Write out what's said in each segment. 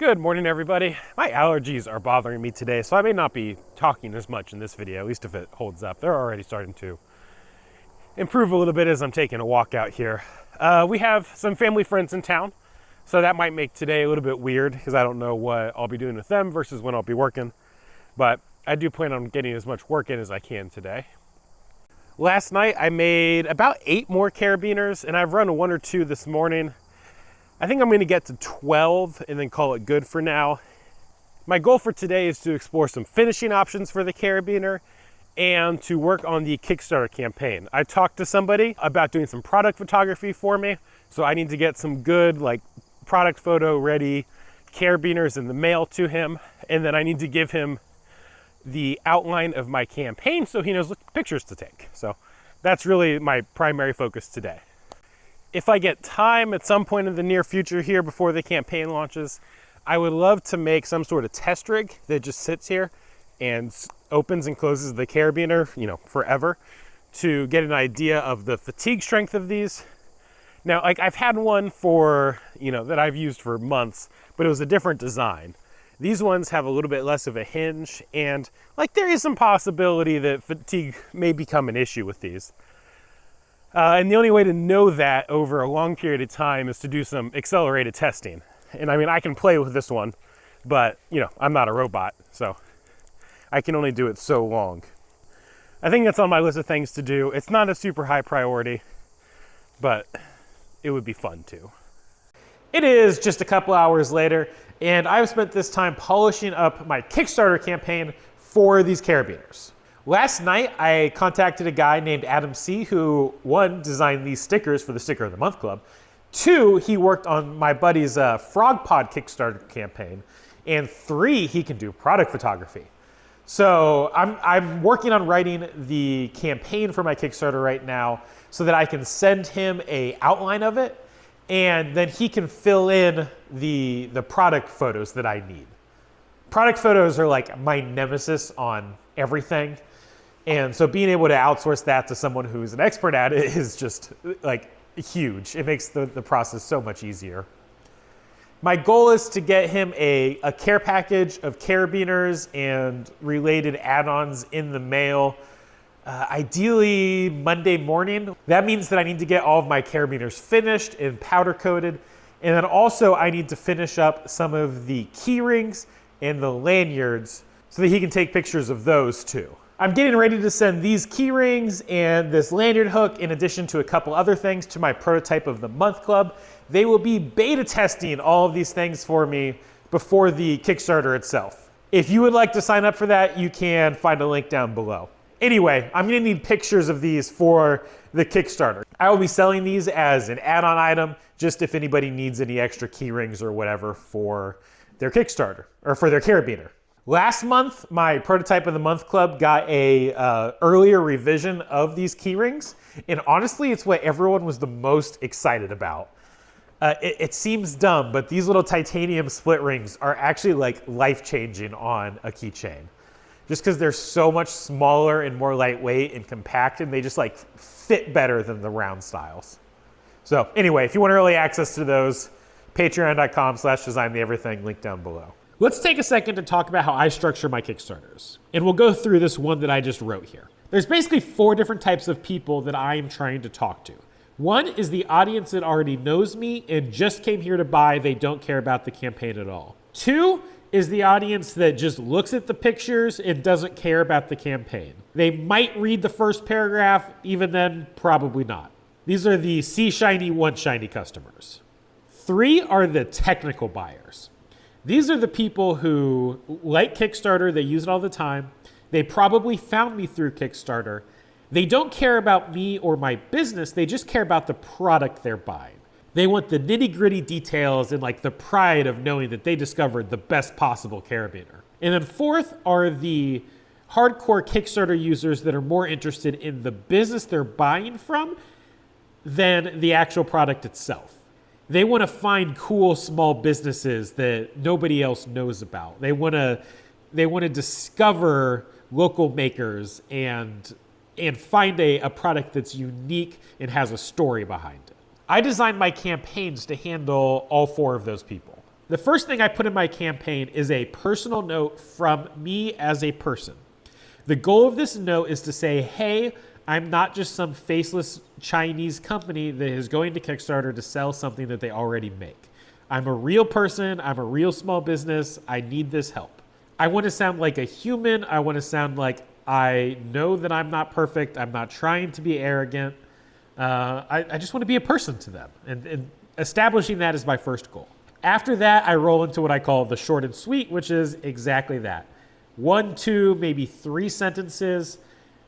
Good morning, everybody. My allergies are bothering me today, so I may not be talking as much in this video, at least if it holds up. They're already starting to improve a little bit as I'm taking a walk out here. We have some family friends in town, so that might make today a little bit weird because I don't know what I'll be doing with them versus when I'll be working. But I do plan on getting as much work in as I can today. Last night I made about 8 more carabiners, and I've run 1 or 2 this morning. I think I'm going to get to 12 and then call it good for now. My goal for today is to explore some finishing options for the carabiner and to work on the Kickstarter campaign. I talked to somebody about doing some product photography for me, so I need to get some good product photo ready carabiners in the mail to him, and then I need to give him the outline of my campaign so he knows what pictures to take. So that's really my primary focus today. If I get time at some point in the near future here before the campaign launches, I would love to make some sort of test rig that just sits here and opens and closes the carabiner, forever, to get an idea of the fatigue strength of these. Now, I've had one for, that I've used for months, but it was a different design. These ones have a little bit less of a hinge, and there is some possibility that fatigue may become an issue with these. And the only way to know that over a long period of time is to do some accelerated testing. And I can play with this one, but I'm not a robot, so I can only do it so long. I think that's on my list of things to do. It's not a super high priority, but it would be fun too. It is just a couple hours later, and I've spent this time polishing up my Kickstarter campaign for these carabiners. Last night, I contacted a guy named Adam C. who, 1, designed these stickers for the Sticker of the Month Club. 2, he worked on my buddy's Frog Pod Kickstarter campaign. And 3, he can do product photography. So I'm working on writing the campaign for my Kickstarter right now so that I can send him an outline of it, and then he can fill in the product photos that I need. Product photos are my nemesis on everything. And so being able to outsource that to someone who's an expert at it is just huge. It makes the process so much easier. My goal is to get him a care package of carabiners and related add-ons in the mail, ideally Monday morning. That means that I need to get all of my carabiners finished and powder coated. And then also I need to finish up some of the key rings and the lanyards so that he can take pictures of those too. I'm getting ready to send these key rings and this lanyard hook, in addition to a couple other things, to my Prototype of the Month Club. They will be beta testing all of these things for me before the Kickstarter itself. If you would like to sign up for that, you can find a link down below. Anyway, I'm gonna need pictures of these for the Kickstarter. I will be selling these as an add-on item, just if anybody needs any extra key rings or whatever for their Kickstarter, or for their carabiner. Last month, my Prototype of the Month Club got a earlier revision of these key rings, and honestly, it's what everyone was the most excited about. It seems dumb, but these little titanium split rings are actually life-changing on a keychain. Just because they're so much smaller and more lightweight and compact, and they just fit better than the round styles. So anyway, if you want early access to those, patreon.com/designtheeverything, link down below. Let's take a second to talk about how I structure my Kickstarters. And we'll go through this one that I just wrote here. There's basically 4 different types of people that I am trying to talk to. 1 is the audience that already knows me and just came here to buy. They don't care about the campaign at all. 2 is the audience that just looks at the pictures and doesn't care about the campaign. They might read the first paragraph, even then, probably not. These are the see shiny, want shiny customers. 3 are the technical buyers. These are the people who like Kickstarter, they use it all the time. They probably found me through Kickstarter. They don't care about me or my business, they just care about the product they're buying. They want the nitty-gritty details and the pride of knowing that they discovered the best possible carabiner. And then 4th are the hardcore Kickstarter users that are more interested in the business they're buying from than the actual product itself. They want to find cool small businesses that nobody else knows about. They want to discover local makers and find a product that's unique and has a story behind it. I designed my campaigns to handle all 4 of those people. The first thing I put in my campaign is a personal note from me as a person. The goal of this note is to say, hey, I'm not just some faceless Chinese company that is going to Kickstarter to sell something that they already make. I'm a real person. I'm a real small business. I need this help. I want to sound like a human. I want to sound like I know that I'm not perfect. I'm not trying to be arrogant. I just want to be a person to them. And establishing that is my first goal. After that, I roll into what I call the short and sweet, which is exactly that. 1, 2, maybe 3 sentences,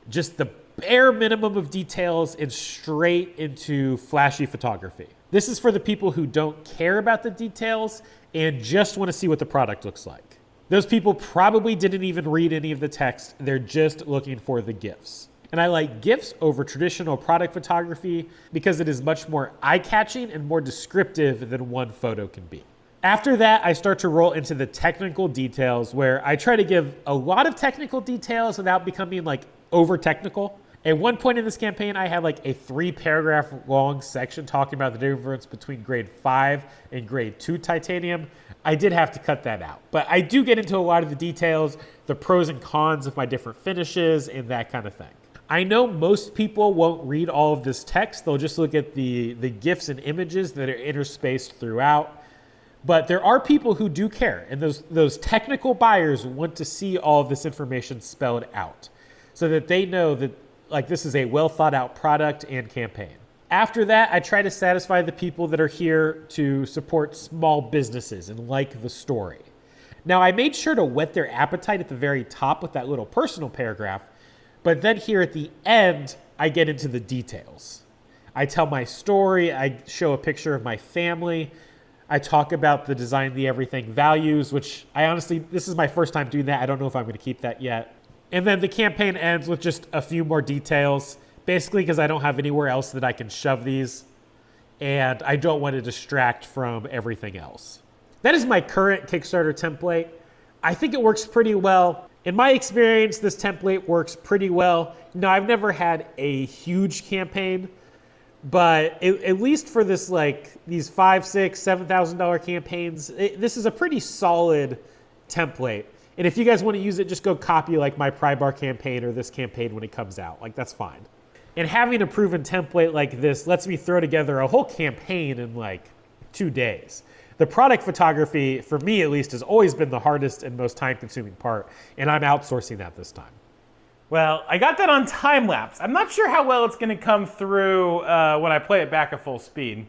just the bare minimum of details and straight into flashy photography. This is for the people who don't care about the details and just want to see what the product looks like. Those people probably didn't even read any of the text. They're just looking for the GIFs. And I like GIFs over traditional product photography because it is much more eye-catching and more descriptive than one photo can be. After that, I start to roll into the technical details where I try to give a lot of technical details without becoming like over technical. At one point in this campaign, I had like a 3-paragraph long section talking about the difference between grade 5 and grade 2 titanium. I did have to cut that out, but I do get into a lot of the details, the pros and cons of my different finishes and that kind of thing. I know most people won't read all of this text. They'll just look at the GIFs and images that are interspaced throughout. But there are people who do care, and those technical buyers want to see all of this information spelled out so that they know that like this is a well thought out product and campaign. After that, I try to satisfy the people that are here to support small businesses and like the story. Now, I made sure to whet their appetite at the very top with that little personal paragraph, but then here at the end, I get into the details. I tell my story, I show a picture of my family, I talk about the design, the everything values, which I honestly, this is my first time doing that. I don't know if I'm going to keep that yet. And then the campaign ends with just a few more details, basically because I don't have anywhere else that I can shove these, and I don't want to distract from everything else. That is my current Kickstarter template. I think it works pretty well. In my experience, this template works pretty well. No, I've never had a huge campaign, but at least for this, like these $5,000, $6,000, $7,000 campaigns, this is a pretty solid template. And if you guys want to use it, just go copy like my pry bar campaign or this campaign when it comes out. Like that's fine. And having a proven template like this lets me throw together a whole campaign in like 2 days. The product photography, for me at least, has always been the hardest and most time-consuming part, and I'm outsourcing that this time. Well, I got that on time lapse. I'm not sure how well it's going to come through when I play it back at full speed.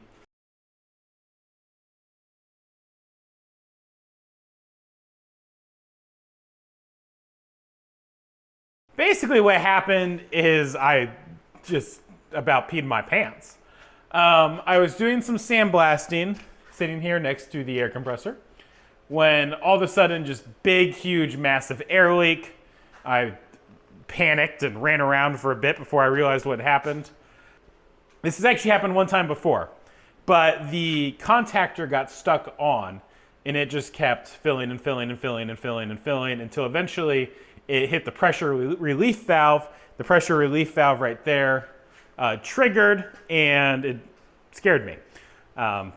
Basically what happened is I just about peed my pants. I was doing some sandblasting, sitting here next to the air compressor, when all of a sudden just big, huge, massive air leak. I panicked and ran around for a bit before I realized what happened. This has actually happened one time before, but the contactor got stuck on and it just kept filling and filling and filling and filling and filling until eventually it hit the pressure relief valve. The pressure relief valve right there triggered and it scared me,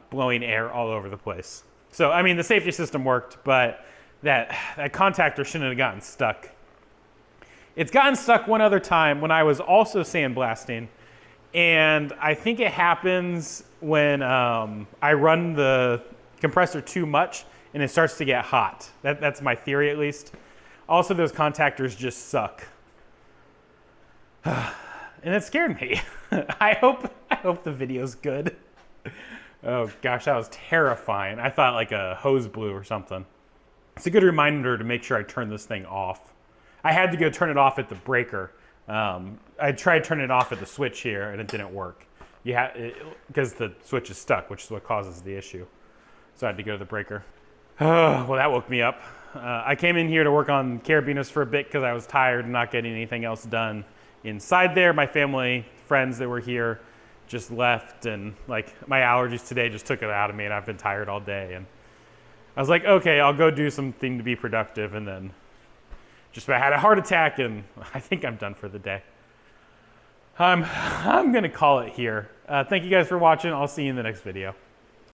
blowing air all over the place. So, I mean, the safety system worked, but that contactor shouldn't have gotten stuck. It's gotten stuck one other time when I was also sandblasting, and I think it happens when I run the compressor too much and it starts to get hot. That's my theory, at least. Also, those contactors just suck. And it scared me. I hope the video's good. Oh gosh, that was terrifying. I thought like a hose blew or something. It's a good reminder to make sure I turn this thing off. I had to go turn it off at the breaker. I tried turning it off at the switch here and it didn't work. Because the switch is stuck, which is what causes the issue. So I had to go to the breaker. Well, that woke me up. I came in here to work on carabiners for a bit because I was tired and not getting anything else done inside there. My family, friends that were here just left, and like my allergies today just took it out of me, and I've been tired all day. And I was like, okay, I'll go do something to be productive, and then just about had a heart attack, and I think I'm done for the day. I'm gonna call it here. Thank you guys for watching. I'll see you in the next video.